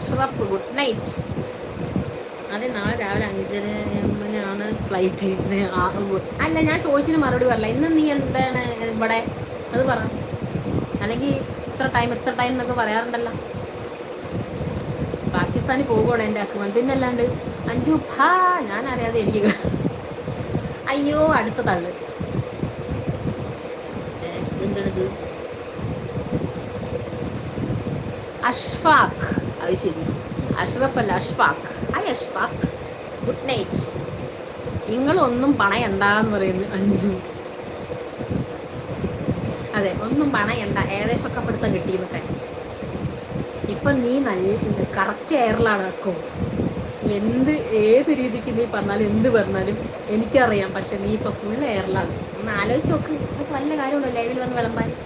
Ashraf good night. അതെ, നാളെ രാവിലെ 5:30 ഫ്ലൈറ്റ്. അല്ല, ഞാൻ ചോദിച്ചതിന് മറുപടി പറയില്ല. ഇന്ന് നീ എന്താണ് ഇവിടെ അത് പറ. അല്ലെങ്കിൽ ഇത്ര ടൈം എന്നൊക്കെ പറയാറുണ്ടല്ലോ. പാകിസ്ഥാനിൽ പോകുകയാണ് എൻ്റെ അക്കുമൻ. പിന്നല്ലാണ്ട് അഞ്ചു ഭാ ഞാനറിയാതെ എനിക്ക് അയ്യോ അടുത്ത തള്ളു എന്തെടുത്ത് അഷ്ഫാഖ്. അത് ശരി, അഷ്റഫ് അല്ല Ashfaq. Hi Ashfaq, good night. നിങ്ങളൊന്നും പണയണ്ടാന്ന് പറയുന്നു അഞ്ചു. അതെ, ഒന്നും പണയണ്ട, ഏകദേശമൊക്കെ പിടുത്തം കിട്ടിയെന്നൊക്കെ. ഇപ്പം നീ നല്ല കറക്റ്റ് എയറിലാണ് വെക്കും. ഏത് രീതിക്ക് നീ പറഞ്ഞാലും എന്ത് പറഞ്ഞാലും എനിക്കറിയാം. പക്ഷെ നീ ഇപ്പം ഫുൾ എയറിലാണ്. ഒന്ന് ആലോചിച്ച് നോക്ക്. നമുക്ക് നല്ല കാര്യമുണ്ടോ ലൈവിൽ വന്ന് വിളമ്പാൻ.